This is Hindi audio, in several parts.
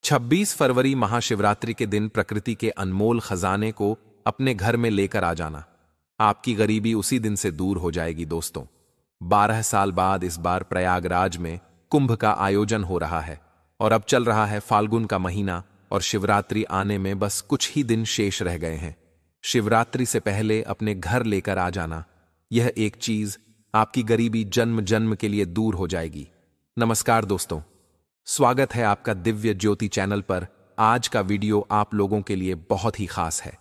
26 फरवरी महाशिवरात्रि के दिन प्रकृति के अनमोल खजाने को अपने घर में लेकर आ जाना। आपकी गरीबी उसी दिन से दूर हो जाएगी दोस्तों। 12 साल बाद इस बार प्रयागराज में कुंभ का आयोजन हो रहा है और अब चल रहा है फाल्गुन का महीना और शिवरात्रि आने में बस कुछ ही दिन शेष रह गए हैं। शिवरात्रि से पहले अपने घर लेकर आ जाना, यह एक चीज आपकी गरीबी जन्म जन्म के लिए दूर हो जाएगी। नमस्कार दोस्तों, स्वागत है आपका दिव्य ज्योति चैनल पर। आज का वीडियो आप लोगों के लिए बहुत ही खास है,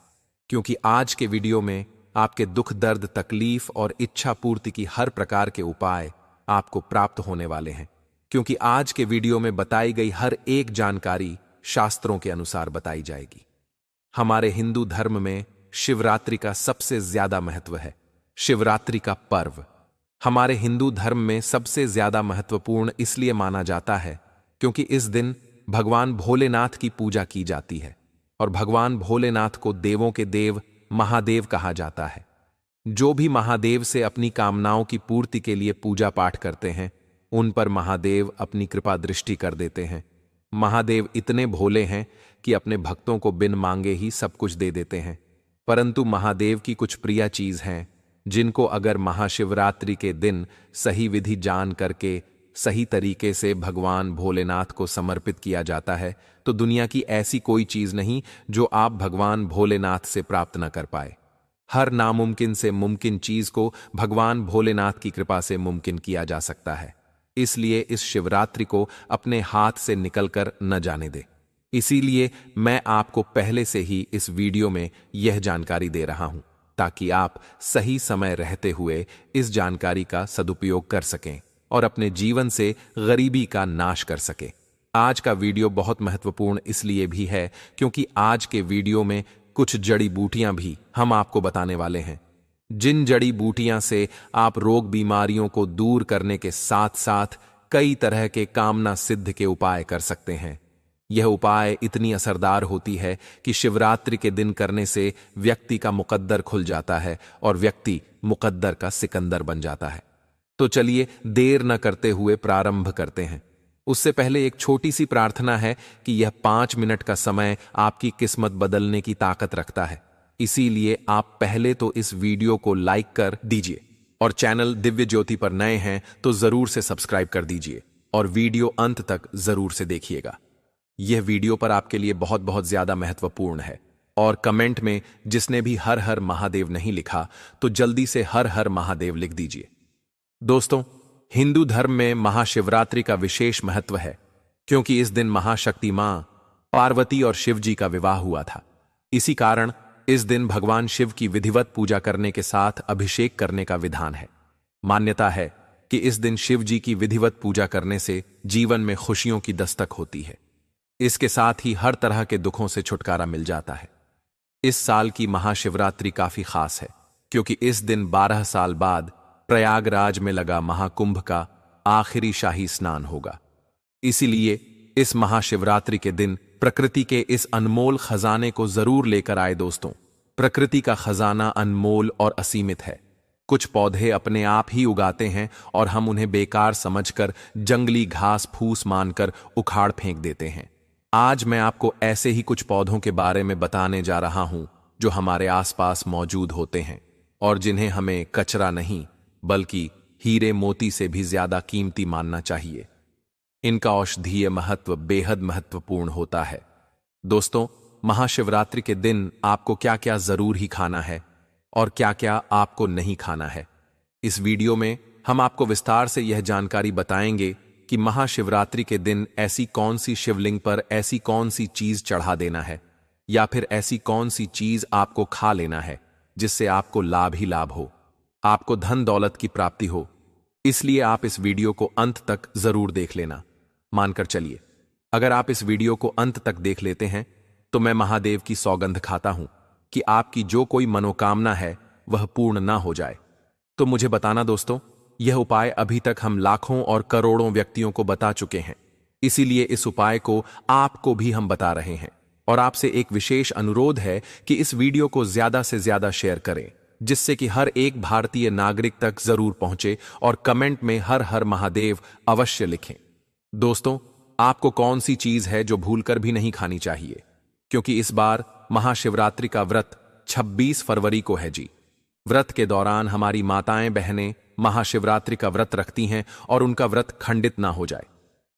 क्योंकि आज के वीडियो में आपके दुख दर्द तकलीफ और इच्छा पूर्ति की हर प्रकार के उपाय आपको प्राप्त होने वाले हैं। क्योंकि आज के वीडियो में बताई गई हर एक जानकारी शास्त्रों के अनुसार बताई जाएगी। हमारे हिंदू धर्म में शिवरात्रि का सबसे ज्यादा महत्व है। शिवरात्रि का पर्व हमारे हिंदू धर्म में सबसे ज्यादा महत्वपूर्ण इसलिए माना जाता है क्योंकि इस दिन भगवान भोलेनाथ की पूजा की जाती है और भगवान भोलेनाथ को देवों के देव महादेव कहा जाता है। जो भी महादेव से अपनी कामनाओं की पूर्ति के लिए पूजा पाठ करते हैं, उन पर महादेव अपनी कृपा दृष्टि कर देते हैं। महादेव इतने भोले हैं कि अपने भक्तों को बिन मांगे ही सब कुछ दे देते हैं। परंतु महादेव की कुछ प्रिय चीज हैं जिनको अगर महाशिवरात्रि के दिन सही विधि जान करके सही तरीके से भगवान भोलेनाथ को समर्पित किया जाता है तो दुनिया की ऐसी कोई चीज नहीं जो आप भगवान भोलेनाथ से प्राप्त न कर पाए। हर नामुमकिन से मुमकिन चीज को भगवान भोलेनाथ की कृपा से मुमकिन किया जा सकता है। इसलिए इस शिवरात्रि को अपने हाथ से निकलकर न जाने दे। इसीलिए मैं आपको पहले से ही इस वीडियो में यह जानकारी दे रहा हूं ताकि आप सही समय रहते हुए इस जानकारी का सदुपयोग कर सकें और अपने जीवन से गरीबी का नाश कर सके। आज का वीडियो बहुत महत्वपूर्ण इसलिए भी है क्योंकि आज के वीडियो में कुछ जड़ी बूटियां भी हम आपको बताने वाले हैं, जिन जड़ी बूटियां से आप रोग बीमारियों को दूर करने के साथ साथ कई तरह के कामना सिद्ध के उपाय कर सकते हैं। यह उपाय इतनी असरदार होती है कि शिवरात्रि के दिन करने से व्यक्ति का मुकद्दर खुल जाता है और व्यक्ति मुकद्दर का सिकंदर बन जाता है। तो चलिए देर न करते हुए प्रारंभ करते हैं। उससे पहले एक छोटी सी प्रार्थना है कि यह 5 मिनट का समय आपकी किस्मत बदलने की ताकत रखता है। इसीलिए आप पहले तो इस वीडियो को लाइक कर दीजिए और चैनल दिव्य ज्योति पर नए हैं तो जरूर से सब्सक्राइब कर दीजिए और वीडियो अंत तक जरूर से देखिएगा। यह वीडियो पर आपके लिए बहुत बहुत ज्यादा महत्वपूर्ण है। और कमेंट में जिसने भी हर हर महादेव नहीं लिखा तो जल्दी से हर हर महादेव लिख दीजिए। दोस्तों, हिंदू धर्म में महाशिवरात्रि का विशेष महत्व है क्योंकि इस दिन महाशक्ति मां पार्वती और शिव जी का विवाह हुआ था। इसी कारण इस दिन भगवान शिव की विधिवत पूजा करने के साथ अभिषेक करने का विधान है। मान्यता है कि इस दिन शिव जी की विधिवत पूजा करने से जीवन में खुशियों की दस्तक होती है। इसके साथ ही हर तरह के दुखों से छुटकारा मिल जाता है। इस साल की महाशिवरात्रि काफी खास है क्योंकि इस दिन 12 साल बाद प्रयागराज में लगा महाकुंभ का आखिरी शाही स्नान होगा। इसीलिए इस महाशिवरात्रि के दिन प्रकृति के इस अनमोल खजाने को जरूर लेकर आए दोस्तों। प्रकृति का खजाना अनमोल और असीमित है। कुछ पौधे अपने आप ही उगाते हैं और हम उन्हें बेकार समझकर जंगली घास फूस मानकर उखाड़ फेंक देते हैं। आज मैं आपको ऐसे ही कुछ पौधों के बारे में बताने जा रहा हूं जो हमारे आसपास मौजूद होते हैं और जिन्हें हमें कचरा नहीं बल्कि हीरे मोती से भी ज्यादा कीमती मानना चाहिए। इनका औषधीय महत्व बेहद महत्वपूर्ण होता है। दोस्तों, महाशिवरात्रि के दिन आपको क्या क्या जरूर ही खाना है और क्या क्या आपको नहीं खाना है, इस वीडियो में हम आपको विस्तार से यह जानकारी बताएंगे कि महाशिवरात्रि के दिन ऐसी कौन सी शिवलिंग पर ऐसी कौन सी चीज चढ़ा देना है या फिर ऐसी कौन सी चीज आपको खा लेना है जिससे आपको लाभ ही लाभ हो, आपको धन दौलत की प्राप्ति हो। इसलिए आप इस वीडियो को अंत तक जरूर देख लेना। मानकर चलिए, अगर आप इस वीडियो को अंत तक देख लेते हैं तो मैं महादेव की सौगंध खाता हूं कि आपकी जो कोई मनोकामना है वह पूर्ण ना हो जाए। तो मुझे बताना दोस्तों, यह उपाय अभी तक हम लाखों और करोड़ों व्यक्तियों को बता चुके हैं। इसीलिए इस उपाय को आपको भी हम बता रहे हैं और आपसे एक विशेष अनुरोध है कि इस वीडियो को ज्यादा से ज्यादा शेयर करें जिससे कि हर एक भारतीय नागरिक तक जरूर पहुंचे और कमेंट में हर हर महादेव अवश्य लिखें। दोस्तों, आपको कौन सी चीज है जो भूलकर भी नहीं खानी चाहिए, क्योंकि इस बार महाशिवरात्रि का व्रत 26 फरवरी को है जी। व्रत के दौरान हमारी माताएं बहनें महाशिवरात्रि का व्रत रखती हैं और उनका व्रत खंडित ना हो जाए।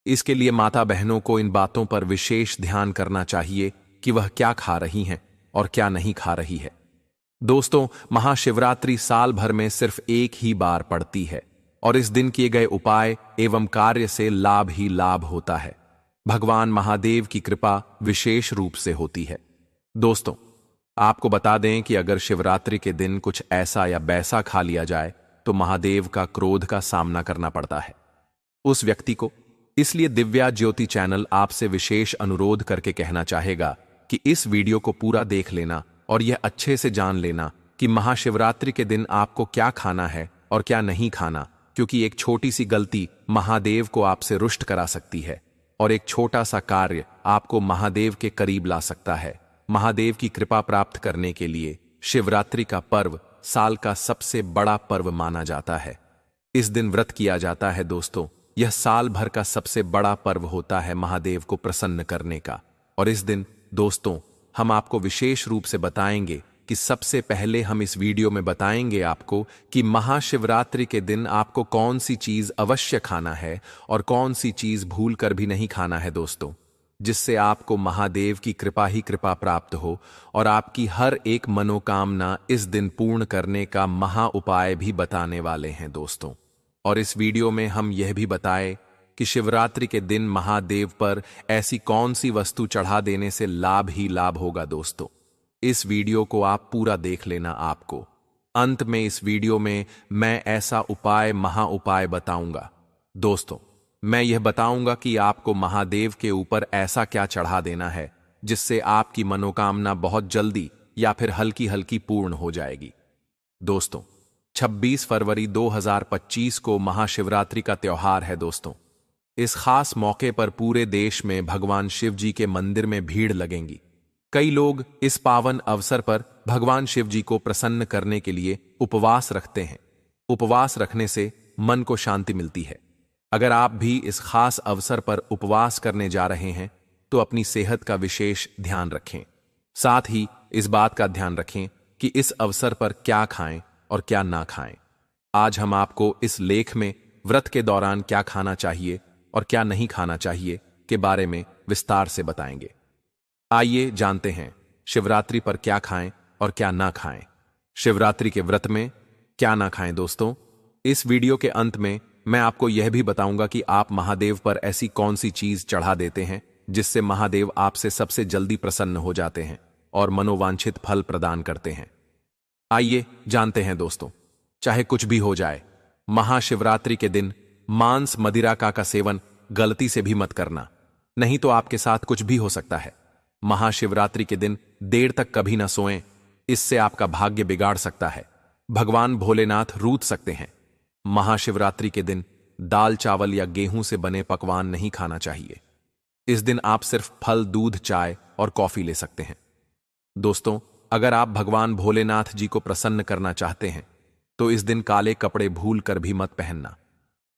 इसके लिए माता बहनों को इन बातों पर विशेष ध्यान करना चाहिए कि वह क्या खा रही हैं और क्या नहीं खा रही है। दोस्तों, महाशिवरात्रि साल भर में सिर्फ एक ही बार पड़ती है और इस दिन किए गए उपाय एवं कार्य से लाभ ही लाभ होता है। भगवान महादेव की कृपा विशेष रूप से होती है। दोस्तों, आपको बता दें कि अगर शिवरात्रि के दिन कुछ ऐसा या वैसा खा लिया जाए तो महादेव का क्रोध का सामना करना पड़ता है उस व्यक्ति को। इसलिए दिव्या ज्योति चैनल आपसे विशेष अनुरोध करके कहना चाहेगा कि इस वीडियो को पूरा देख लेना और यह अच्छे से जान लेना कि महाशिवरात्रि के दिन आपको क्या खाना है और क्या नहीं खाना, क्योंकि एक छोटी सी गलती महादेव को आपसे रुष्ट करा सकती है और एक छोटा सा कार्य आपको महादेव के करीब ला सकता है। महादेव की कृपा प्राप्त करने के लिए शिवरात्रि का पर्व साल का सबसे बड़ा पर्व माना जाता है। इस दिन व्रत किया जाता है दोस्तों। यह साल भर का सबसे बड़ा पर्व होता है महादेव को प्रसन्न करने का। और इस दिन दोस्तों हम आपको विशेष रूप से बताएंगे कि सबसे पहले हम इस वीडियो में बताएंगे आपको कि महाशिवरात्रि के दिन आपको कौन सी चीज अवश्य खाना है और कौन सी चीज भूल कर भी नहीं खाना है दोस्तों, जिससे आपको महादेव की कृपा ही कृपा प्राप्त हो और आपकी हर एक मनोकामना इस दिन पूर्ण करने का महा उपाय भी बताने वाले हैं दोस्तों। और इस वीडियो में हम यह भी बताएं कि शिवरात्रि के दिन महादेव पर ऐसी कौन सी वस्तु चढ़ा देने से लाभ ही लाभ होगा दोस्तों। इस वीडियो को आप पूरा देख लेना। आपको अंत में इस वीडियो में मैं ऐसा उपाय महा उपाय बताऊंगा दोस्तों। मैं यह बताऊंगा कि आपको महादेव के ऊपर ऐसा क्या चढ़ा देना है जिससे आपकी मनोकामना बहुत जल्दी या फिर हल्की हल्की पूर्ण हो जाएगी। दोस्तों, 26 फरवरी 2025 को महाशिवरात्रि का त्योहार है दोस्तों। इस खास मौके पर पूरे देश में भगवान शिव जी के मंदिर में भीड़ लगेंगी। कई लोग इस पावन अवसर पर भगवान शिव जी को प्रसन्न करने के लिए उपवास रखते हैं। उपवास रखने से मन को शांति मिलती है। अगर आप भी इस खास अवसर पर उपवास करने जा रहे हैं तो अपनी सेहत का विशेष ध्यान रखें। साथ ही इस बात का ध्यान रखें कि इस अवसर पर क्या खाएं और क्या ना खाएं। आज हम आपको इस लेख में व्रत के दौरान क्या खाना चाहिए और क्या नहीं खाना चाहिए के बारे में विस्तार से बताएंगे। आइए जानते हैं शिवरात्रि पर क्या खाएं और क्या ना खाएं। शिवरात्रि के व्रत में क्या ना खाएं दोस्तों। इस वीडियो के अंत में मैं आपको यह भी बताऊंगा कि आप महादेव पर ऐसी कौन सी चीज चढ़ा देते हैं जिससे महादेव आपसे सबसे जल्दी प्रसन्न हो जाते हैं और मनोवांछित फल प्रदान करते हैं। आइए जानते हैं दोस्तों। चाहे कुछ भी हो जाए, महाशिवरात्रि के दिन मांस मदिरा का सेवन गलती से भी मत करना, नहीं तो आपके साथ कुछ भी हो सकता है। महाशिवरात्रि के दिन देर तक कभी न सोएं, इससे आपका भाग्य बिगाड़ सकता है। भगवान भोलेनाथ रूठ सकते हैं। महाशिवरात्रि के दिन दाल चावल या गेहूं से बने पकवान नहीं खाना चाहिए। इस दिन आप सिर्फ फल, दूध, चाय और कॉफी ले सकते हैं। दोस्तों, अगर आप भगवान भोलेनाथ जी को प्रसन्न करना चाहते हैं तो इस दिन काले कपड़े भूल कर भी मत पहनना।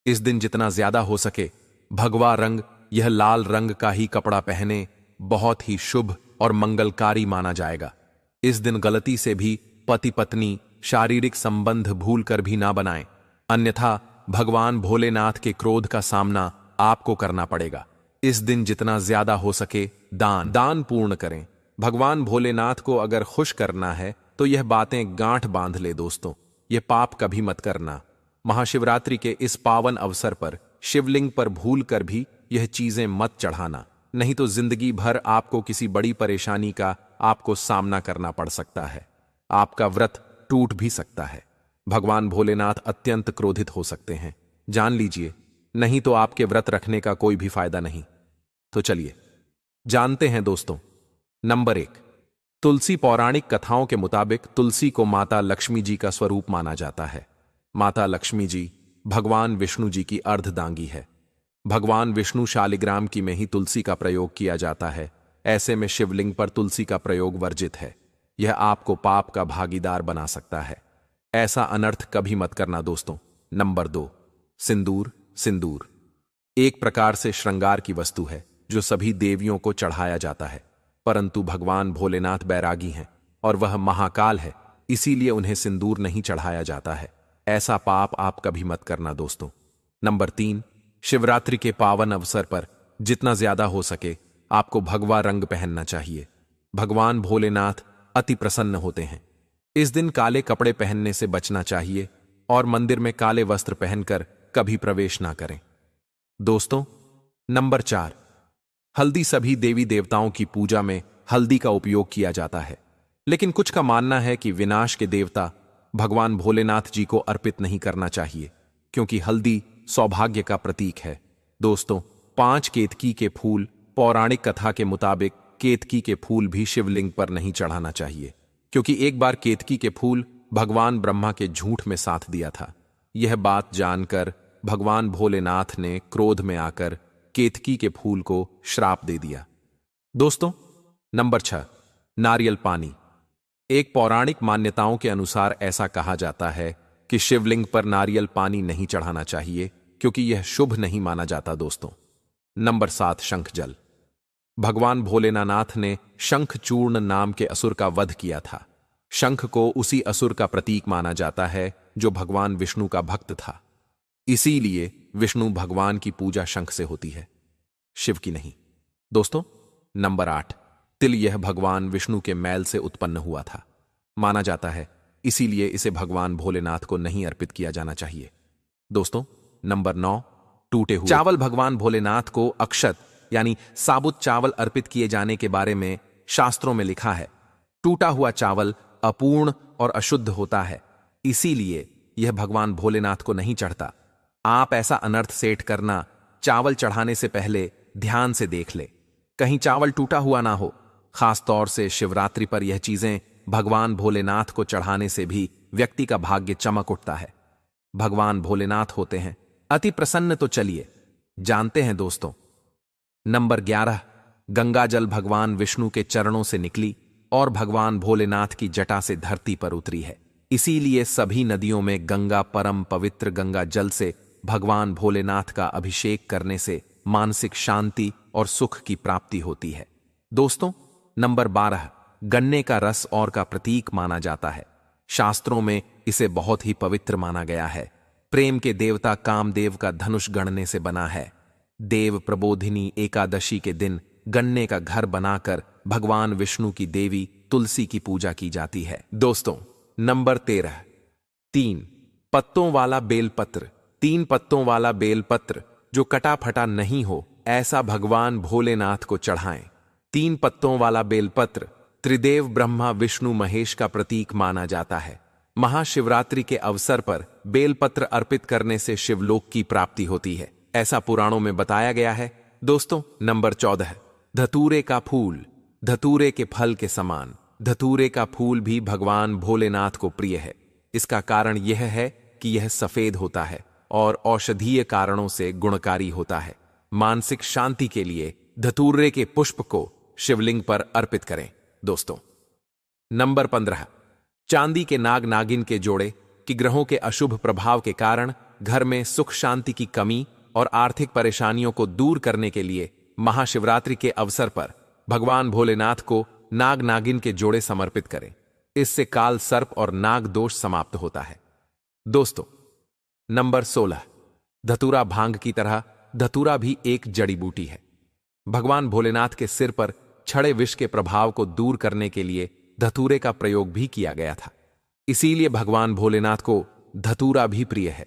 इस दिन जितना ज्यादा हो सके भगवा रंग, यह लाल रंग का ही कपड़ा पहने, बहुत ही शुभ और मंगलकारी माना जाएगा। इस दिन गलती से भी पति पत्नी शारीरिक संबंध भूल कर भी ना बनाएं, अन्यथा भगवान भोलेनाथ के क्रोध का सामना आपको करना पड़ेगा। इस दिन जितना ज्यादा हो सके दान पूर्ण करें। भगवान भोलेनाथ को अगर खुश करना है तो यह बातें गांठ बांध ले दोस्तों, यह पाप कभी मत करना। महाशिवरात्रि के इस पावन अवसर पर शिवलिंग पर भूल कर भी यह चीजें मत चढ़ाना, नहीं तो जिंदगी भर आपको किसी बड़ी परेशानी का आपको सामना करना पड़ सकता है। आपका व्रत टूट भी सकता है। भगवान भोलेनाथ अत्यंत क्रोधित हो सकते हैं, जान लीजिए, नहीं तो आपके व्रत रखने का कोई भी फायदा नहीं। तो चलिए जानते हैं दोस्तों। नंबर 1, तुलसी। पौराणिक कथाओं के मुताबिक तुलसी को माता लक्ष्मी जी का स्वरूप माना जाता है। माता लक्ष्मी जी भगवान विष्णु जी की अर्धदांगी है। भगवान विष्णु शालिग्राम की में ही तुलसी का प्रयोग किया जाता है। ऐसे में शिवलिंग पर तुलसी का प्रयोग वर्जित है। यह आपको पाप का भागीदार बना सकता है। ऐसा अनर्थ कभी मत करना दोस्तों। नंबर 2, सिंदूर। एक प्रकार से श्रृंगार की वस्तु है जो सभी देवियों को चढ़ाया जाता है, परंतु भगवान भोलेनाथ बैरागी हैं और वह महाकाल है, इसीलिए उन्हें सिंदूर नहीं चढ़ाया जाता है। ऐसा पाप आप कभी मत करना दोस्तों। नंबर 3, शिवरात्रि के पावन अवसर पर जितना ज्यादा हो सके आपको भगवा रंग पहनना चाहिए। भगवान भोलेनाथ अति प्रसन्न होते हैं। इस दिन काले कपड़े पहनने से बचना चाहिए और मंदिर में काले वस्त्र पहनकर कभी प्रवेश ना करें। दोस्तों, नंबर 4, हल्दी। सभी देवी देवताओं की पूजा में हल्दी का उपयोग किया जाता है, लेकिन कुछ का मानना है कि विनाश के देवता भगवान भोलेनाथ जी को अर्पित नहीं करना चाहिए, क्योंकि हल्दी सौभाग्य का प्रतीक है। दोस्तों, 5 केतकी के फूल, पौराणिक कथा के मुताबिक केतकी के फूल भी शिवलिंग पर नहीं चढ़ाना चाहिए, क्योंकि एक बार केतकी के फूल भगवान ब्रह्मा के झूठ में साथ दिया था। यह बात जानकर भगवान भोलेनाथ ने क्रोध में आकर केतकी के फूल को श्राप दे दिया। दोस्तों, नंबर 6, नारियल पानी। एक पौराणिक मान्यताओं के अनुसार ऐसा कहा जाता है कि शिवलिंग पर नारियल पानी नहीं चढ़ाना चाहिए, क्योंकि यह शुभ नहीं माना जाता। दोस्तों, नंबर 7, शंख जल। भगवान भोलेनाथ ने शंखचूर्ण नाम के असुर का वध किया था। शंख को उसी असुर का प्रतीक माना जाता है जो भगवान विष्णु का भक्त था, इसीलिए विष्णु भगवान की पूजा शंख से होती है, शिव की नहीं। दोस्तों, नंबर 8, तिल। यह भगवान विष्णु के मैल से उत्पन्न हुआ था, माना जाता है, इसीलिए इसे भगवान भोलेनाथ को नहीं अर्पित किया जाना चाहिए। दोस्तों, नंबर 9, टूटे हुए चावल। भगवान भोलेनाथ को अक्षत यानी साबुत चावल अर्पित किए जाने के बारे में शास्त्रों में लिखा है। टूटा हुआ चावल अपूर्ण और अशुद्ध होता है, इसीलिए यह भगवान भोलेनाथ को नहीं चढ़ता। आप ऐसा अनर्थ सेट करना, चावल चढ़ाने से पहले ध्यान से देख ले, कहीं चावल टूटा हुआ ना हो। खास तौर से शिवरात्रि पर यह चीजें भगवान भोलेनाथ को चढ़ाने से भी व्यक्ति का भाग्य चमक उठता है। भगवान भोलेनाथ होते हैं अति प्रसन्न। तो चलिए जानते हैं दोस्तों। नंबर 11, गंगा जल। भगवान विष्णु के चरणों से निकली और भगवान भोलेनाथ की जटा से धरती पर उतरी है, इसीलिए सभी नदियों में गंगा परम पवित्र। गंगा जल से भगवान भोलेनाथ का अभिषेक करने से मानसिक शांति और सुख की प्राप्ति होती है। दोस्तों, नंबर 12, गन्ने का रस और का प्रतीक माना जाता है। शास्त्रों में इसे बहुत ही पवित्र माना गया है। प्रेम के देवता कामदेव का धनुष गणने से बना है। देव प्रबोधिनी एकादशी के दिन गन्ने का घर बनाकर भगवान विष्णु की देवी तुलसी की पूजा की जाती है। दोस्तों, नंबर 13, 3 पत्तों वाला बेलपत्र। 3 पत्तों वाला बेलपत्र जो कटा फटा नहीं हो, ऐसा भगवान भोलेनाथ को चढ़ाएं। 3 पत्तों वाला बेलपत्र त्रिदेव ब्रह्मा विष्णु महेश का प्रतीक माना जाता है। महाशिवरात्रि के अवसर पर बेलपत्र अर्पित करने से शिवलोक की प्राप्ति होती है, ऐसा पुराणों में बताया गया है। दोस्तों, नंबर 14, धतूरे का फूल। धतूरे के फल के समान धतूरे का फूल भी भगवान भोलेनाथ को प्रिय है। इसका कारण यह है कि यह सफेद होता है और औषधीय कारणों से गुणकारी होता है। मानसिक शांति के लिए धतूरे के पुष्प को शिवलिंग पर अर्पित करें। दोस्तों, नंबर 15, चांदी के नाग नागिन के जोड़े। कि ग्रहों के अशुभ प्रभाव के कारण घर में सुख शांति की कमी और आर्थिक परेशानियों को दूर करने के लिए महाशिवरात्रि के अवसर पर भगवान भोलेनाथ को नाग नागिन के जोड़े समर्पित करें। इससे काल सर्प और नाग दोष समाप्त होता है। दोस्तों, नंबर 16, धतूरा। भांग की तरह धतूरा भी एक जड़ी बूटी है। भगवान भोलेनाथ के सिर पर छड़े विष के प्रभाव को दूर करने के लिए धतूरे का प्रयोग भी किया गया था, इसीलिए भगवान भोलेनाथ को धतूरा भी प्रिय है।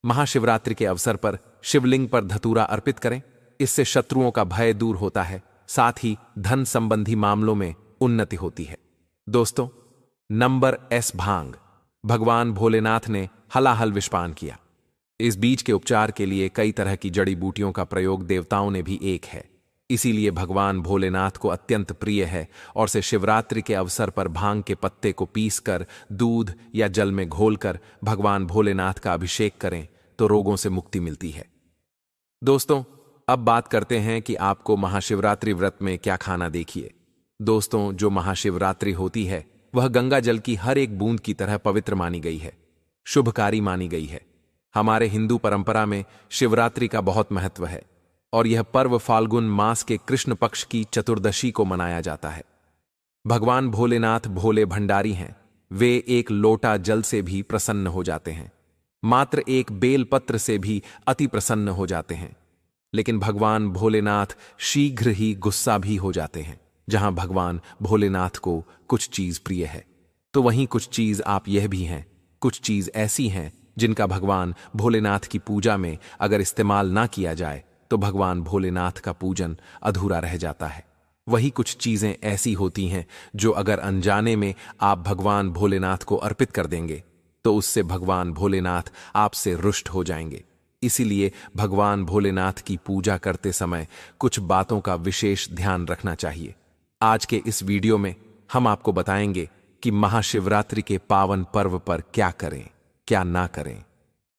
महाशिवरात्रि के अवसर पर शिवलिंग पर धतूरा अर्पित करें, इससे शत्रुओं का भय दूर होता है, साथ ही धन संबंधी मामलों में उन्नति होती है। दोस्तों, नंबर 10, भांग। भगवान भोलेनाथ ने हलाहल विषपान किया। इस बीज के उपचार के लिए कई तरह की जड़ी बूटियों का प्रयोग देवताओं ने भी एक है, इसीलिए भगवान भोलेनाथ को अत्यंत प्रिय है और से शिवरात्रि के अवसर पर भांग के पत्ते को पीसकर दूध या जल में घोलकर भगवान भोलेनाथ का अभिषेक करें तो रोगों से मुक्ति मिलती है। दोस्तों, अब बात करते हैं कि आपको महाशिवरात्रि व्रत में क्या खाना। देखिए दोस्तों, जो महाशिवरात्रि होती है वह गंगा जल की हर एक बूंद की तरह पवित्र मानी गई है, शुभकारी मानी गई है। हमारे हिंदू परंपरा में शिवरात्रि का बहुत महत्व है, और यह पर्व फाल्गुन मास के कृष्ण पक्ष की चतुर्दशी को मनाया जाता है। भगवान भोलेनाथ भोले भंडारी हैं। वे एक लोटा जल से भी प्रसन्न हो जाते हैं, मात्र एक बेलपत्र से भी अति प्रसन्न हो जाते हैं। लेकिन भगवान भोलेनाथ शीघ्र ही गुस्सा भी हो जाते हैं। जहां भगवान भोलेनाथ को कुछ चीज प्रिय है, तो वहीं कुछ चीज आप यह भी हैं, कुछ चीज ऐसी हैं जिनका भगवान भोलेनाथ की पूजा में अगर इस्तेमाल ना किया जाए तो भगवान भोलेनाथ का पूजन अधूरा रह जाता है। वही कुछ चीजें ऐसी होती हैं जो अगर अनजाने में आप भगवान भोलेनाथ को अर्पित कर देंगे तो उससे भगवान भोलेनाथ आपसे रुष्ट हो जाएंगे। इसीलिए भगवान भोलेनाथ की पूजा करते समय कुछ बातों का विशेष ध्यान रखना चाहिए। आज के इस वीडियो में हम आपको बताएंगे कि महाशिवरात्रि के पावन पर्व पर क्या करें, क्या ना करें,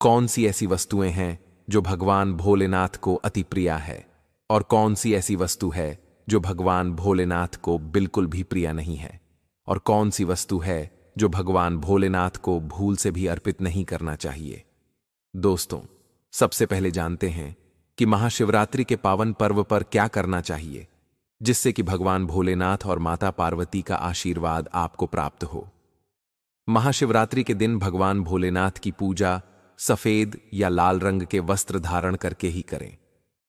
कौन सी ऐसी वस्तुएं हैं जो भगवान भोलेनाथ को अति प्रिय है और कौन सी ऐसी वस्तु है जो भगवान भोलेनाथ को बिल्कुल भी प्रिय नहीं है, और कौन सी वस्तु है जो भगवान भोलेनाथ को भूल से भी अर्पित नहीं करना चाहिए। दोस्तों, सबसे पहले जानते हैं कि महाशिवरात्रि के पावन पर्व पर क्या करना चाहिए जिससे कि भगवान भोलेनाथ और माता पार्वती का आशीर्वाद आपको प्राप्त हो। महाशिवरात्रि के दिन भगवान भोलेनाथ की पूजा सफेद या लाल रंग के वस्त्र धारण करके ही करें।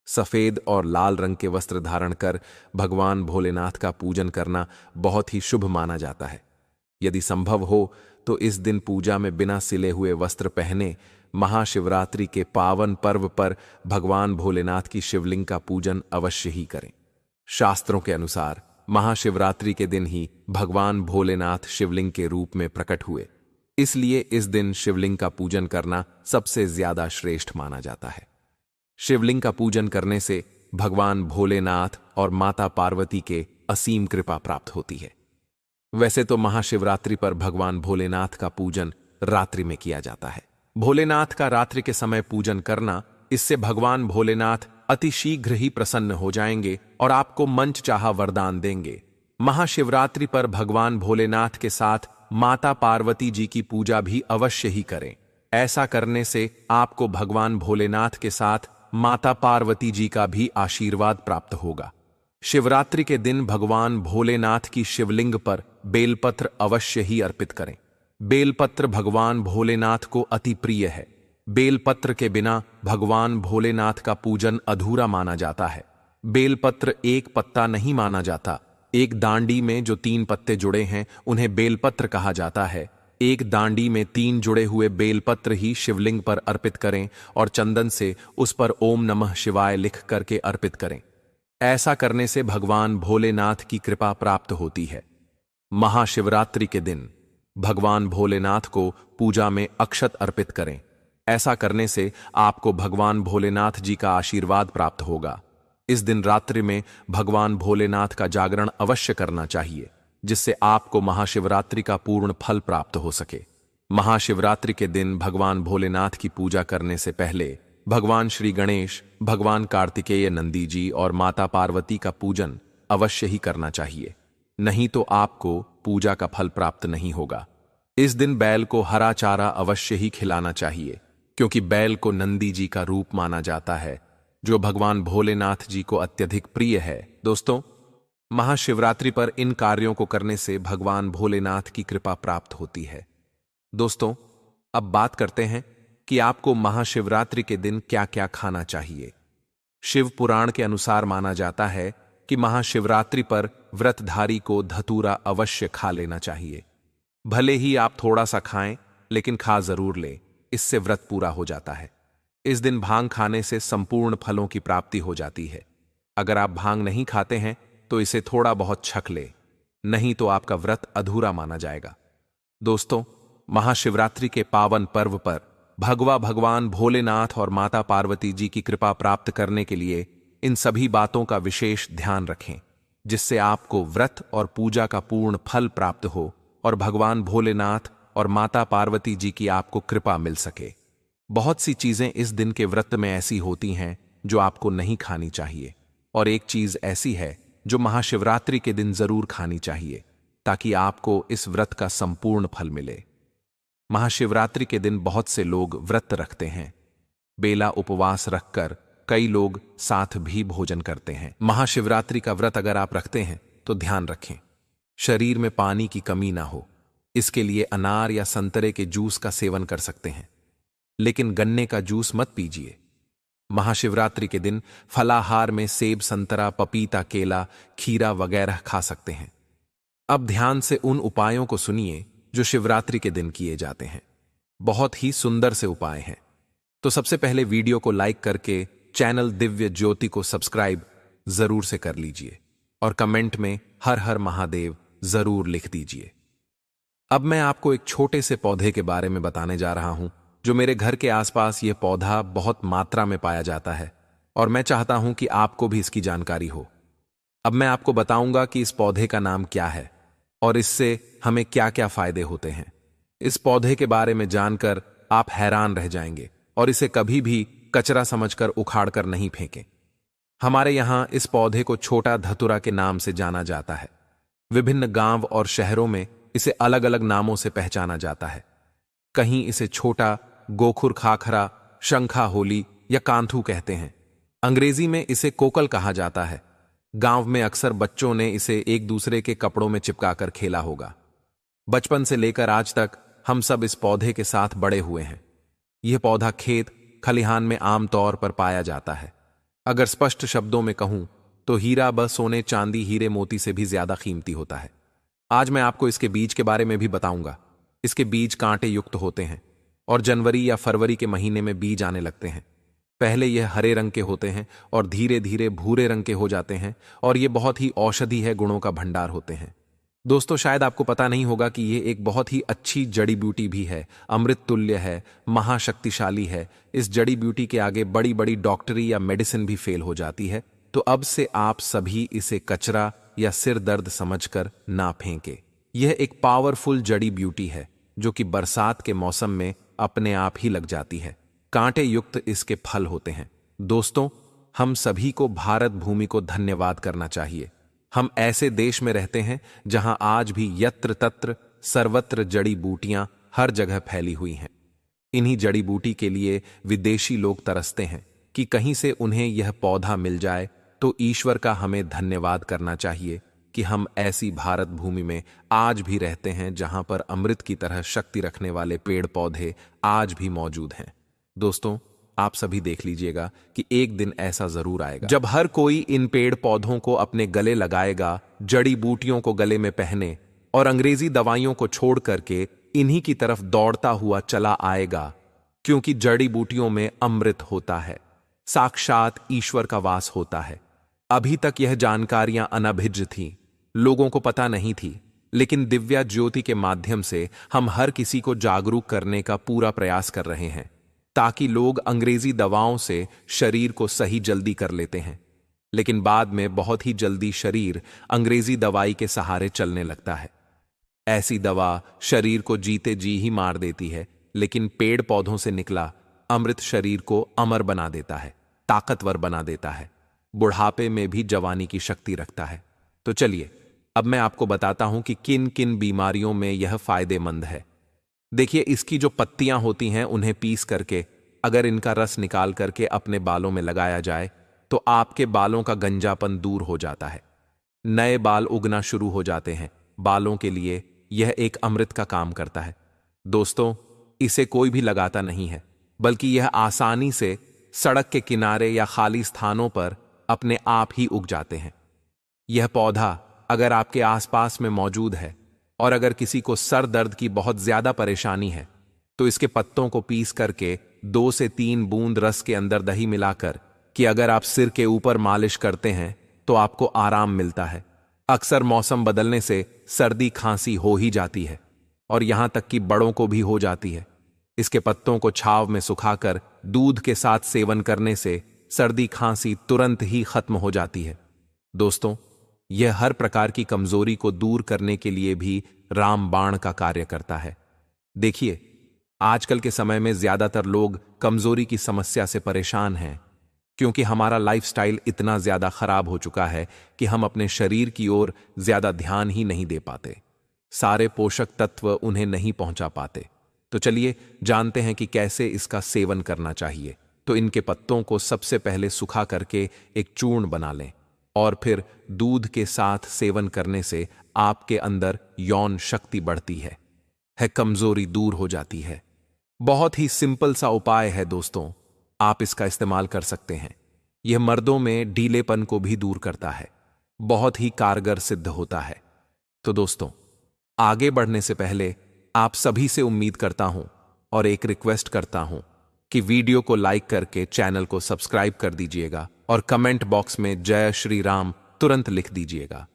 सफेद और लाल रंग के वस्त्र धारण कर भगवान भोलेनाथ का पूजन करना बहुत ही शुभ माना जाता है। यदि संभव हो तो इस दिन पूजा में बिना सिले हुए वस्त्र पहने महाशिवरात्रि के पावन पर्व पर भगवान भोलेनाथ की शिवलिंग का पूजन अवश्य ही करें। शास्त्रों के अनुसार महाशिवरात्रि के दिन ही भगवान भोलेनाथ शिवलिंग के रूप में प्रकट हुए, इसलिए इस दिन शिवलिंग का पूजन करना सबसे ज्यादा श्रेष्ठ माना जाता है। शिवलिंग का पूजन करने से भगवान भोलेनाथ और माता पार्वती के असीम कृपा प्राप्त होती है। वैसे तो महाशिवरात्रि पर भगवान भोलेनाथ का पूजन रात्रि में किया जाता है। भोलेनाथ का रात्रि के समय पूजन करना, इससे भगवान भोलेनाथ अति शीघ्र ही प्रसन्न हो जाएंगे और आपको मनचाहा वरदान देंगे। महाशिवरात्रि पर भगवान भोलेनाथ के साथ माता पार्वती जी की पूजा भी अवश्य ही करें। ऐसा करने से आपको भगवान भोलेनाथ के साथ माता पार्वती जी का भी आशीर्वाद प्राप्त होगा। शिवरात्रि के दिन भगवान भोलेनाथ की शिवलिंग पर बेलपत्र अवश्य ही अर्पित करें। बेलपत्र भगवान भोलेनाथ को अति प्रिय है। बेलपत्र के बिना भगवान भोलेनाथ का पूजन अधूरा माना जाता है। बेलपत्र एक पत्ता नहीं माना जाता। एक डांडी में जो 3 पत्ते जुड़े हैं उन्हें बेलपत्र कहा जाता है। एक डांडी में 3 जुड़े हुए बेलपत्र ही शिवलिंग पर अर्पित करें और चंदन से उस पर ओम नमः शिवाय लिख करके अर्पित करें। ऐसा करने से भगवान भोलेनाथ की कृपा प्राप्त होती है। महाशिवरात्रि के दिन भगवान भोलेनाथ को पूजा में अक्षत अर्पित करें। ऐसा करने से आपको भगवान भोलेनाथ जी का आशीर्वाद प्राप्त होगा। इस दिन रात्रि में भगवान भोलेनाथ का जागरण अवश्य करना चाहिए, जिससे आपको महाशिवरात्रि का पूर्ण फल प्राप्त हो सके। महाशिवरात्रि के दिन भगवान भोलेनाथ की पूजा करने से पहले भगवान श्री गणेश, भगवान कार्तिकेय नंदी जी और माता पार्वती का पूजन अवश्य ही करना चाहिए, नहीं तो आपको पूजा का फल प्राप्त नहीं होगा। इस दिन बैल को हरा चारा अवश्य ही खिलाना चाहिए, क्योंकि बैल को नंदी जी का रूप माना जाता है, जो भगवान भोलेनाथ जी को अत्यधिक प्रिय है। दोस्तों, महाशिवरात्रि पर इन कार्यों को करने से भगवान भोलेनाथ की कृपा प्राप्त होती है। दोस्तों, अब बात करते हैं कि आपको महाशिवरात्रि के दिन क्या क्या खाना चाहिए। शिव पुराण के अनुसार माना जाता है कि महाशिवरात्रि पर व्रतधारी को धतूरा अवश्य खा लेना चाहिए। भले ही आप थोड़ा सा खाएं, लेकिन खा जरूर लें, इससे व्रत पूरा हो जाता है। इस दिन भांग खाने से संपूर्ण फलों की प्राप्ति हो जाती है। अगर आप भांग नहीं खाते हैं तो इसे थोड़ा बहुत छक ले, नहीं तो आपका व्रत अधूरा माना जाएगा। दोस्तों, महाशिवरात्रि के पावन पर्व पर भगवान भोलेनाथ और माता पार्वती जी की कृपा प्राप्त करने के लिए इन सभी बातों का विशेष ध्यान रखें, जिससे आपको व्रत और पूजा का पूर्ण फल प्राप्त हो और भगवान भोलेनाथ और माता पार्वती जी की आपको कृपा मिल सके। बहुत सी चीजें इस दिन के व्रत में ऐसी होती हैं जो आपको नहीं खानी चाहिए, और एक चीज ऐसी है जो महाशिवरात्रि के दिन जरूर खानी चाहिए, ताकि आपको इस व्रत का संपूर्ण फल मिले। महाशिवरात्रि के दिन बहुत से लोग व्रत रखते हैं। बेला उपवास रखकर कई लोग साथ भी भोजन करते हैं। महाशिवरात्रि का व्रत अगर आप रखते हैं तो ध्यान रखें, शरीर में पानी की कमी ना हो। इसके लिए अनार या संतरे के जूस का सेवन कर सकते हैं, लेकिन गन्ने का जूस मत पीजिए। महाशिवरात्रि के दिन फलाहार में सेब, संतरा, पपीता, केला, खीरा वगैरह खा सकते हैं। अब ध्यान से उन उपायों को सुनिए जो शिवरात्रि के दिन किए जाते हैं। बहुत ही सुंदर से उपाय हैं। तो सबसे पहले वीडियो को लाइक करके चैनल दिव्य ज्योति को सब्सक्राइब जरूर से कर लीजिए और कमेंट में हर हर महादेव जरूर लिख दीजिए। अब मैं आपको एक छोटे से पौधे के बारे में बताने जा रहा हूं, जो मेरे घर के आसपास यह पौधा बहुत मात्रा में पाया जाता है और मैं चाहता हूं कि आपको भी इसकी जानकारी हो। अब मैं आपको बताऊंगा कि इस पौधे का नाम क्या है और इससे हमें क्या क्या फायदे होते हैं। इस पौधे के बारे में जानकर आप हैरान रह जाएंगे और इसे कभी भी कचरा समझकर उखाड़कर नहीं फेंकें। हमारे यहां इस पौधे को छोटा धतुरा के नाम से जाना जाता है। विभिन्न गांव और शहरों में इसे अलग अलग नामों से पहचाना जाता है। कहीं इसे छोटा, गोखुर खाखरा, शंखा होली या कांथू कहते हैं। अंग्रेजी में इसे कोकल कहा जाता है। गांव में अक्सर बच्चों ने इसे एक दूसरे के कपड़ों में चिपकाकर खेला होगा। बचपन से लेकर आज तक हम सब इस पौधे के साथ बड़े हुए हैं। यह पौधा खेत खलिहान में आमतौर पर पाया जाता है। अगर स्पष्ट शब्दों में कहूं तो हीरा ब सोने चांदी हीरे मोती से भी ज्यादा कीमती होता है। आज मैं आपको इसके बीज के बारे में भी बताऊंगा। इसके बीज कांटे युक्त होते हैं और जनवरी या फरवरी के महीने में बीज आने लगते हैं। पहले यह हरे रंग के होते हैं और धीरे धीरे भूरे रंग के हो जाते हैं और ये बहुत ही औषधि है गुणों का भंडार होते हैं। दोस्तों, शायद आपको पता नहीं होगा कि ये एक बहुत ही अच्छी जड़ी बूटी भी है, अमृत तुल्य है, महाशक्तिशाली है। इस जड़ी बूटी के आगे बड़ी बड़ी डॉक्टरी या मेडिसिन भी फेल हो जाती है। तो अब से आप सभी इसे कचरा या सिर दर्द समझकर ना फेंके। यह एक पावरफुल जड़ी बूटी है जो कि बरसात के मौसम में अपने आप ही लग जाती है। कांटे युक्त इसके फल होते हैं। दोस्तों, हम सभी को भारत भूमि को धन्यवाद करना चाहिए। हम ऐसे देश में रहते हैं जहां आज भी यत्र तत्र सर्वत्र जड़ी बूटियां हर जगह फैली हुई हैं। इन्हीं जड़ी बूटी के लिए विदेशी लोग तरसते हैं कि कहीं से उन्हें यह पौधा मिल जाए। तो ईश्वर का हमें धन्यवाद करना चाहिए कि हम ऐसी भारत भूमि में आज भी रहते हैं जहां पर अमृत की तरह शक्ति रखने वाले पेड़ पौधे आज भी मौजूद हैं। दोस्तों, आप सभी देख लीजिएगा कि एक दिन ऐसा जरूर आएगा जब हर कोई इन पेड़ पौधों को अपने गले लगाएगा, जड़ी बूटियों को गले में पहने और अंग्रेजी दवाइयों को छोड़ करके इन्हीं की तरफ दौड़ता हुआ चला आएगा, क्योंकि जड़ी बूटियों में अमृत होता है, साक्षात ईश्वर का वास होता है। अभी तक यह जानकारियां अनभिज्ञ थीं, लोगों को पता नहीं थी, लेकिन दिव्या ज्योति के माध्यम से हम हर किसी को जागरूक करने का पूरा प्रयास कर रहे हैं, ताकि लोग अंग्रेजी दवाओं से शरीर को सही जल्दी कर लेते हैं, लेकिन बाद में बहुत ही जल्दी शरीर अंग्रेजी दवाई के सहारे चलने लगता है। ऐसी दवा शरीर को जीते जी ही मार देती है, लेकिन पेड़ पौधों से निकला अमृत शरीर को अमर बना देता है, ताकतवर बना देता है, बुढ़ापे में भी जवानी की शक्ति रखता है। तो चलिए अब मैं आपको बताता हूं कि किन किन बीमारियों में यह फायदेमंद है। देखिए, इसकी जो पत्तियां होती हैं उन्हें पीस करके अगर इनका रस निकाल करके अपने बालों में लगाया जाए तो आपके बालों का गंजापन दूर हो जाता है, नए बाल उगना शुरू हो जाते हैं। बालों के लिए यह एक अमृत का काम करता है। दोस्तों, इसे कोई भी लगाता नहीं है, बल्कि यह आसानी से सड़क के किनारे या खाली स्थानों पर अपने आप ही उग जाते हैं। यह पौधा अगर आपके आसपास में मौजूद है और अगर किसी को सर दर्द की बहुत ज्यादा परेशानी है तो इसके पत्तों को पीस करके 2 से 3 बूंद रस के अंदर दही मिलाकर कि अगर आप सिर के ऊपर मालिश करते हैं तो आपको आराम मिलता है। अक्सर मौसम बदलने से सर्दी खांसी हो ही जाती है और यहां तक कि बड़ों को भी हो जाती है। इसके पत्तों को छांव में सुखाकर दूध के साथ सेवन करने से सर्दी खांसी तुरंत ही खत्म हो जाती है। दोस्तों, यह हर प्रकार की कमजोरी को दूर करने के लिए भी रामबाण का कार्य करता है। देखिए, आजकल के समय में ज्यादातर लोग कमजोरी की समस्या से परेशान हैं, क्योंकि हमारा लाइफस्टाइल इतना ज्यादा खराब हो चुका है कि हम अपने शरीर की ओर ज्यादा ध्यान ही नहीं दे पाते, सारे पोषक तत्व उन्हें नहीं पहुंचा पाते। तो चलिए जानते हैं कि कैसे इसका सेवन करना चाहिए। तो इनके पत्तों को सबसे पहले सुखा करके एक चूर्ण बना लें और फिर दूध के साथ सेवन करने से आपके अंदर यौन शक्ति बढ़ती है कमजोरी दूर हो जाती है। बहुत ही सिंपल सा उपाय है दोस्तों, आप इसका इस्तेमाल कर सकते हैं। यह मर्दों में ढीलेपन को भी दूर करता है, बहुत ही कारगर सिद्ध होता है। तो दोस्तों, आगे बढ़ने से पहले आप सभी से उम्मीद करता हूं और एक रिक्वेस्ट करता हूं कि वीडियो को लाइक करके चैनल को सब्सक्राइब कर दीजिएगा और कमेंट बॉक्स में जय श्री राम तुरंत लिख दीजिएगा।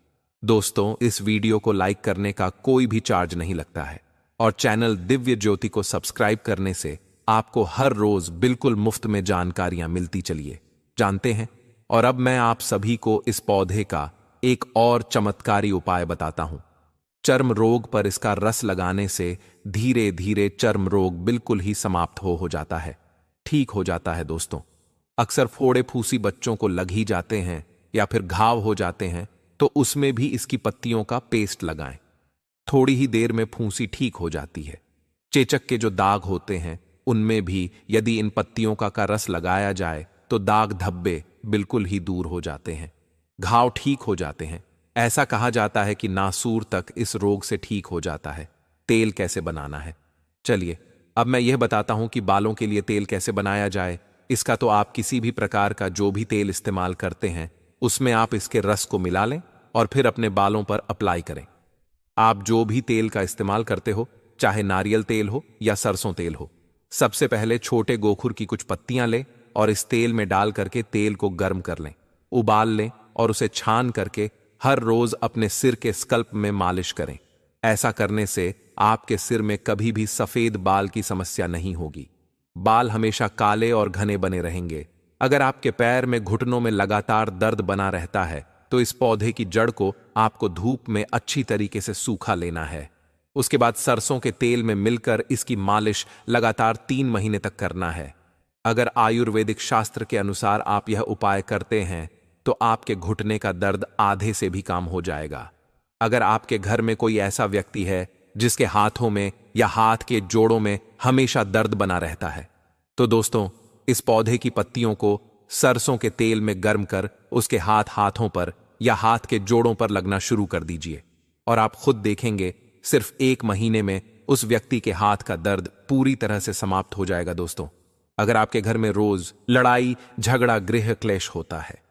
दोस्तों, इस वीडियो को लाइक करने का कोई भी चार्ज नहीं लगता है और चैनल दिव्य ज्योति को सब्सक्राइब करने से आपको हर रोज बिल्कुल मुफ्त में जानकारियां मिलती चलिए जानते हैं। और अब मैं आप सभी को इस पौधे का एक और चमत्कारी उपाय बताता हूं। चर्म रोग पर इसका रस लगाने से धीरे धीरे चर्म रोग बिल्कुल ही समाप्त हो जाता है, ठीक हो जाता है। दोस्तों, अक्सर फोड़े फूसी बच्चों को लग ही जाते हैं या फिर घाव हो जाते हैं, तो उसमें भी इसकी पत्तियों का पेस्ट लगाएं। थोड़ी ही देर में फूंसी ठीक हो जाती है। चेचक के जो दाग होते हैं उनमें भी यदि इन पत्तियों का रस लगाया जाए तो दाग धब्बे बिल्कुल ही दूर हो जाते हैं, घाव ठीक हो जाते हैं। ऐसा कहा जाता है कि नासूर तक इस रोग से ठीक हो जाता है। तेल कैसे बनाना है, चलिए अब मैं यह बताता हूं कि बालों के लिए तेल कैसे बनाया जाए। इसका तो आप किसी भी प्रकार का जो भी तेल इस्तेमाल करते हैं उसमें आप इसके रस को मिला लें और फिर अपने बालों पर अप्लाई करें। आप जो भी तेल का इस्तेमाल करते हो, चाहे नारियल तेल हो या सरसों तेल हो, सबसे पहले छोटे गोखुर की कुछ पत्तियां लें और इस तेल में डाल करके तेल को गर्म कर लें, उबाल लें और उसे छान करके हर रोज अपने सिर के स्कल्प में मालिश करें। ऐसा करने से आपके सिर में कभी भी सफेद बाल की समस्या नहीं होगी। बाल हमेशा काले और घने बने रहेंगे। अगर आपके पैर में घुटनों में लगातार दर्द बना रहता है तो इस पौधे की जड़ को आपको धूप में अच्छी तरीके से सूखा लेना है। उसके बाद सरसों के तेल में मिलकर इसकी मालिश लगातार 3 महीने तक करना है। अगर आयुर्वेदिक शास्त्र के अनुसार आप यह उपाय करते हैं तो आपके घुटने का दर्द आधे से भी कम हो जाएगा। अगर आपके घर में कोई ऐसा व्यक्ति है जिसके हाथों में या हाथ के जोड़ों में हमेशा दर्द बना रहता है, तो दोस्तों, इस पौधे की पत्तियों को सरसों के तेल में गर्म कर उसके हाथों पर या हाथ के जोड़ों पर लगना शुरू कर दीजिए और आप खुद देखेंगे सिर्फ 1 महीने में उस व्यक्ति के हाथ का दर्द पूरी तरह से समाप्त हो जाएगा। दोस्तों, अगर आपके घर में रोज लड़ाई झगड़ा गृह क्लेश होता है,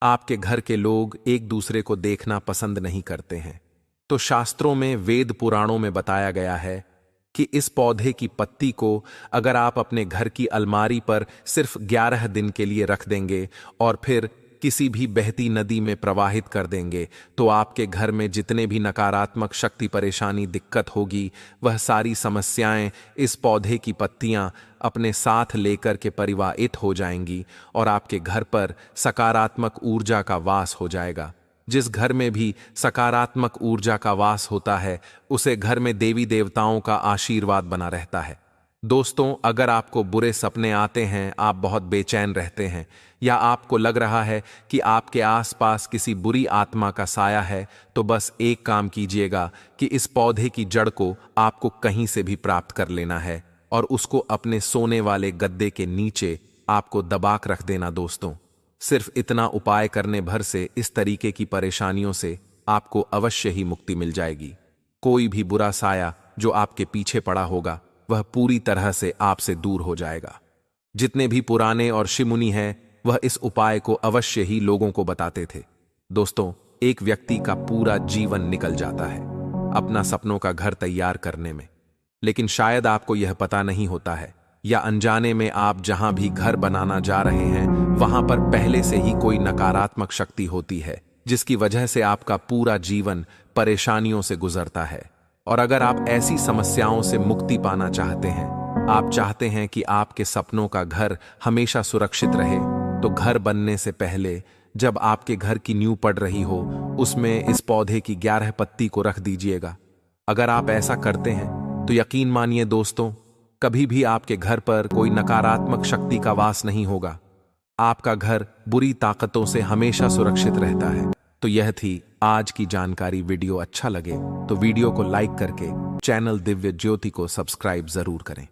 आपके घर के लोग एक दूसरे को देखना पसंद नहीं करते हैं, तो शास्त्रों में वेद पुराणों में बताया गया है कि इस पौधे की पत्ती को अगर आप अपने घर की अलमारी पर सिर्फ 11 दिन के लिए रख देंगे और फिर किसी भी बहती नदी में प्रवाहित कर देंगे तो आपके घर में जितने भी नकारात्मक शक्ति परेशानी दिक्कत होगी वह सारी समस्याएं इस पौधे की पत्तियां अपने साथ लेकर के परिवाहित हो जाएंगी और आपके घर पर सकारात्मक ऊर्जा का वास हो जाएगा। जिस घर में भी सकारात्मक ऊर्जा का वास होता है उसे घर में देवी देवताओं का आशीर्वाद बना रहता है। दोस्तों, अगर आपको बुरे सपने आते हैं, आप बहुत बेचैन रहते हैं या आपको लग रहा है कि आपके आसपास किसी बुरी आत्मा का साया है, तो बस एक काम कीजिएगा कि इस पौधे की जड़ को आपको कहीं से भी प्राप्त कर लेना है और उसको अपने सोने वाले गद्दे के नीचे आपको दबाक रख देना। दोस्तों, सिर्फ इतना उपाय करने भर से इस तरीके की परेशानियों से आपको अवश्य ही मुक्ति मिल जाएगी। कोई भी बुरा साया जो आपके पीछे पड़ा होगा वह पूरी तरह से आपसे दूर हो जाएगा। जितने भी पुराने और ऋषि हैं वह इस उपाय को अवश्य ही लोगों को बताते थे। दोस्तों, एक व्यक्ति का पूरा जीवन निकल जाता है अपना सपनों का घर तैयार करने में, लेकिन शायद आपको यह पता नहीं होता है या अनजाने में आप जहां भी घर बनाना जा रहे हैं वहां पर पहले से ही कोई नकारात्मक शक्ति होती है जिसकी वजह से आपका पूरा जीवन परेशानियों से गुजरता है। और अगर आप ऐसी समस्याओं से मुक्ति पाना चाहते हैं, आप चाहते हैं कि आपके सपनों का घर हमेशा सुरक्षित रहे, तो घर बनने से पहले जब आपके घर की नींव पड़ रही हो उसमें इस पौधे की 11 पत्ती को रख दीजिएगा। अगर आप ऐसा करते हैं तो यकीन मानिए दोस्तों, कभी भी आपके घर पर कोई नकारात्मक शक्ति का वास नहीं होगा। आपका घर बुरी ताकतों से हमेशा सुरक्षित रहता है। तो यह थी आज की जानकारी। वीडियो अच्छा लगे तो वीडियो को लाइक करके चैनल दिव्य ज्योति को सब्सक्राइब जरूर करें।